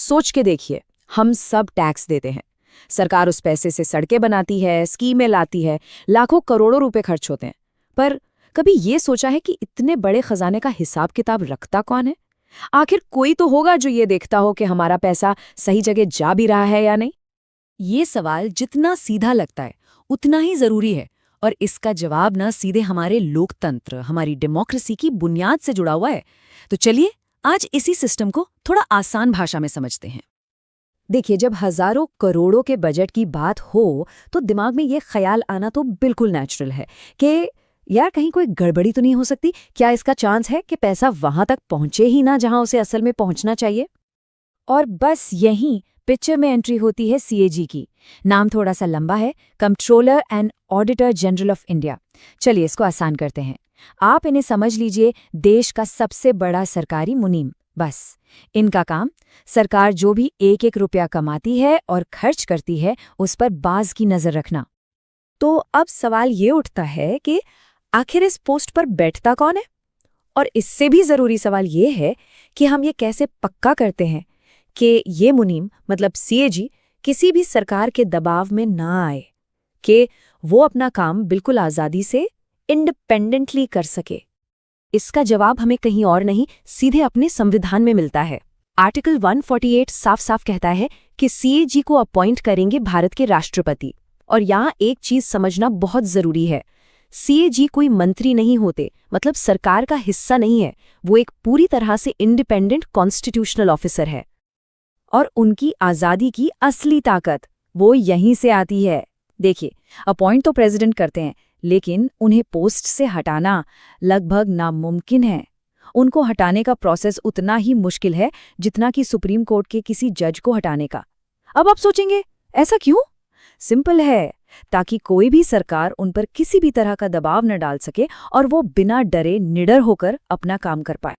सोच के देखिए, हम सब टैक्स देते हैं। सरकार उस पैसे से सड़कें बनाती है, स्कीमें लाती है, लाखों करोड़ों रुपए खर्च होते हैं। पर कभी ये सोचा है कि इतने बड़े खजाने का हिसाब किताब रखता कौन है? आखिर कोई तो होगा जो ये देखता हो कि हमारा पैसा सही जगह जा भी रहा है या नहीं। ये सवाल जितना सीधा लगता है उतना ही जरूरी है, और इसका जवाब ना सीधे हमारे लोकतंत्र, हमारी डेमोक्रेसी की बुनियाद से जुड़ा हुआ है। तो चलिए आज इसी सिस्टम को थोड़ा आसान भाषा में समझते हैं। देखिए, जब हजारों करोड़ों के बजट की बात हो तो दिमाग में ये ख्याल आना तो बिल्कुल नेचुरल है कि यार कहीं कोई गड़बड़ी तो नहीं हो सकती। क्या इसका चांस है कि पैसा वहां तक पहुंचे ही ना जहां उसे असल में पहुंचना चाहिए? और बस यहीं पिक्चर में एंट्री होती है सीएजी की। नाम थोड़ा सा लंबा है, controller and auditor general of India. चलिए इसको आसान करते हैं। आप इन्हें समझ लीजिए देश का सबसे बड़ा सरकारी मुनीम। बस इनका काम सरकार जो भी एक एक रुपया कमाती है और खर्च करती है उस पर बाज की नजर रखना। तो अब सवाल ये उठता है कि आखिर इस पोस्ट पर बैठता कौन है? और इससे भी जरूरी सवाल ये है कि हम ये कैसे पक्का करते हैं कि ये मुनीम मतलब सीएजी किसी भी सरकार के दबाव में ना आए, कि वो अपना काम बिल्कुल आज़ादी से इंडिपेंडेंटली कर सके। इसका जवाब हमें कहीं और नहीं, सीधे अपने संविधान में मिलता है। आर्टिकल 148 साफ साफ कहता है कि सीएजी को अपॉइंट करेंगे भारत के राष्ट्रपति। और यहाँ एक चीज समझना बहुत जरूरी है, सीएजी कोई मंत्री नहीं होते, मतलब सरकार का हिस्सा नहीं है। वो एक पूरी तरह से इंडिपेंडेंट कॉन्स्टिट्यूशनल ऑफिसर है। और उनकी आज़ादी की असली ताकत वो यहीं से आती है। देखिए, अपॉइंट तो प्रेसिडेंट करते हैं, लेकिन उन्हें पोस्ट से हटाना लगभग नामुमकिन है। उनको हटाने का प्रोसेस उतना ही मुश्किल है जितना कि सुप्रीम कोर्ट के किसी जज को हटाने का। अब आप सोचेंगे ऐसा क्यों? सिंपल है, ताकि कोई भी सरकार उन पर किसी भी तरह का दबाव न डाल सके और वो बिना डरे निडर होकर अपना काम कर पाए।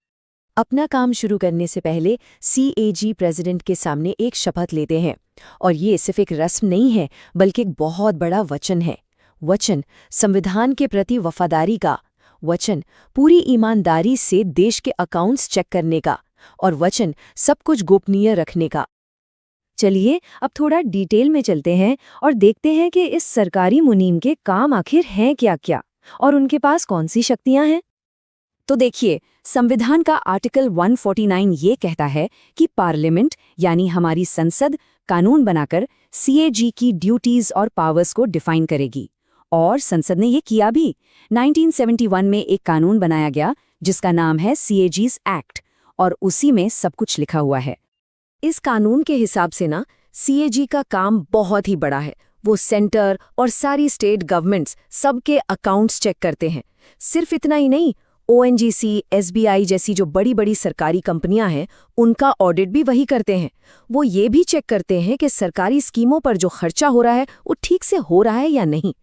अपना काम शुरू करने से पहले सीएजी प्रेसिडेंट के सामने एक शपथ लेते हैं, और ये सिर्फ एक रस्म नहीं है बल्कि एक बहुत बड़ा वचन है। वचन संविधान के प्रति वफादारी का, वचन पूरी ईमानदारी से देश के अकाउंट्स चेक करने का, और वचन सब कुछ गोपनीय रखने का। चलिए अब थोड़ा डिटेल में चलते हैं और देखते हैं कि इस सरकारी मुनीम के काम आखिर हैं क्या-क्या और उनके पास कौन सी शक्तियां हैं। तो देखिए, संविधान का आर्टिकल 149 ये कहता है कि पार्लियामेंट यानी हमारी संसद कानून बनाकर सीएजी की ड्यूटीज और पावर्स को डिफाइन करेगी। और संसद ने ये किया भी। 1971 में एक कानून बनाया गया जिसका नाम है सीएजीज एक्ट, और उसी में सब कुछ लिखा हुआ है। इस कानून के हिसाब से ना सीएजी का काम बहुत ही बड़ा है। वो सेंटर और सारी स्टेट गवर्नमेंट्स सबके अकाउंट्स चेक करते हैं। सिर्फ इतना ही नहीं, ओएनजीसी, एसबीआई जैसी जो बड़ी बड़ी सरकारी कंपनियां हैं उनका ऑडिट भी वही करते हैं। वो ये भी चेक करते हैं कि सरकारी स्कीमों पर जो खर्चा हो रहा है वो ठीक से हो रहा है या नहीं।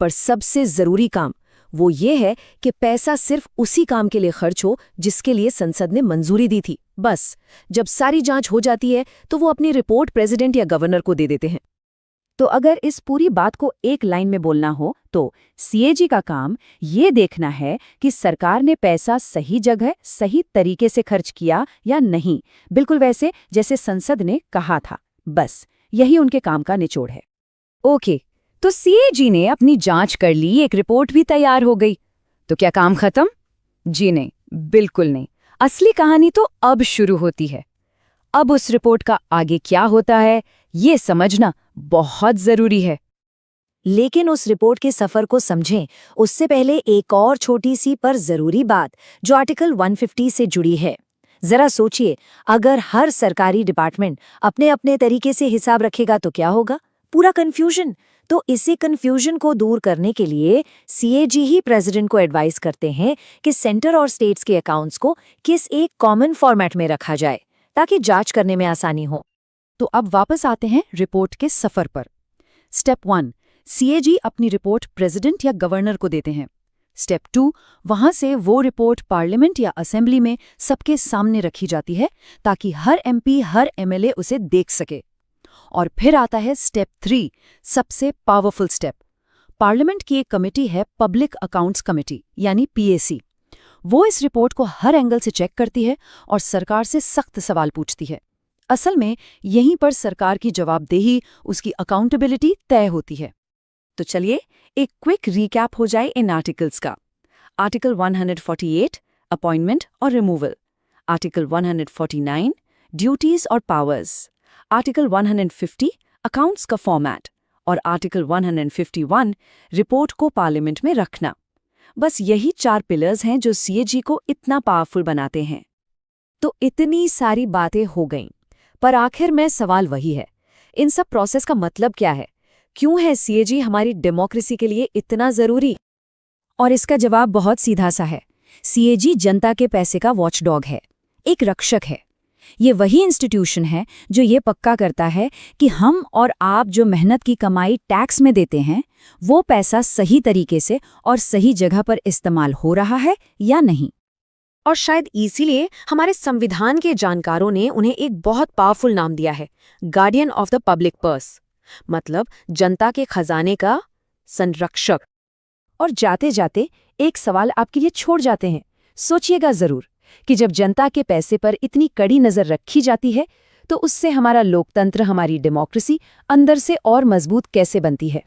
पर सबसे जरूरी काम वो ये है कि पैसा सिर्फ उसी काम के लिए खर्च हो जिसके लिए संसद ने मंजूरी दी थी। बस जब सारी जांच हो जाती है तो वो अपनी रिपोर्ट प्रेसिडेंट या गवर्नर को दे देते हैं। तो अगर इस पूरी बात को एक लाइन में बोलना हो तो सीएजी का काम ये देखना है कि सरकार ने पैसा सही जगह सही तरीके से खर्च किया या नहीं, बिल्कुल वैसे जैसे संसद ने कहा था। बस यही उनके काम का निचोड़ है। ओके, तो सीएजी ने अपनी जांच कर ली, एक रिपोर्ट भी तैयार हो गई, तो क्या काम खत्म? जी नहीं, बिल्कुल नहीं। असली कहानी तो अब शुरू होती है। अब उस रिपोर्ट का आगे क्या होता है ये समझना बहुत जरूरी है। लेकिन उस रिपोर्ट के सफर को समझें उससे पहले एक और छोटी सी पर जरूरी बात जो आर्टिकल 150 से जुड़ी है। जरा सोचिए, अगर हर सरकारी डिपार्टमेंट अपने अपने तरीके से हिसाब रखेगा तो क्या होगा? पूरा कंफ्यूजन। तो इसी कंफ्यूजन को दूर करने के लिए सीएजी ही प्रेसिडेंट को एडवाइस करते हैं कि सेंटर और स्टेट्स के अकाउंट्स को किस एक कॉमन फॉर्मेट में रखा जाए ताकि जांच करने में आसानी हो। तो अब वापस आते हैं रिपोर्ट के सफर पर। स्टेप 1, सीएजी अपनी रिपोर्ट प्रेसिडेंट या गवर्नर को देते हैं। स्टेप 2, वहां से वो रिपोर्ट पार्लियामेंट या असेंबली में सबके सामने रखी जाती है ताकि हर एमपी हर एमएलए उसे देख सके। और फिर आता है स्टेप 3, सबसे पावरफुल स्टेप। पार्लियामेंट की एक कमेटी है पब्लिक अकाउंट्स कमेटी यानी पीएसी। वो इस रिपोर्ट को हर एंगल से चेक करती है और सरकार से सख्त सवाल पूछती है। असल में यहीं पर सरकार की जवाबदेही, उसकी अकाउंटेबिलिटी तय होती है। तो चलिए एक क्विक रिकैप हो जाए इन आर्टिकल्स का। आर्टिकल 148 अपॉइंटमेंट और रिमूवल, आर्टिकल 149 ड्यूटीज और पावर्स, आर्टिकल 150 अकाउंट्स का फॉर्मेट और आर्टिकल 151 रिपोर्ट को पार्लियामेंट में रखना। बस यही 4 पिलर्स हैं जो सीएजी को इतना पावरफुल बनाते हैं। तो इतनी सारी बातें हो गईं, पर आखिर में सवाल वही है, इन सब प्रोसेस का मतलब क्या है? क्यों है सीएजी हमारी डेमोक्रेसी के लिए इतना जरूरी? और इसका जवाब बहुत सीधा सा है। सीएजी जनता के पैसे का वॉचडॉग है, एक रक्षक है। ये वही इंस्टीट्यूशन है जो ये पक्का करता है कि हम और आप जो मेहनत की कमाई टैक्स में देते हैं, वो पैसा सही तरीके से और सही जगह पर इस्तेमाल हो रहा है या नहीं। और शायद इसीलिए हमारे संविधान के जानकारों ने उन्हें एक बहुत पावरफुल नाम दिया है, guardian of the public purse, मतलब जनता के खजाने का संरक्षक। और जाते जाते एक सवाल आपके लिए छोड़ जाते हैं, सोचिएगा जरूर कि जब जनता के पैसे पर इतनी कड़ी नजर रखी जाती है, तो उससे हमारा लोकतंत्र, हमारी डेमोक्रेसी अंदर से और मजबूत कैसे बनती है।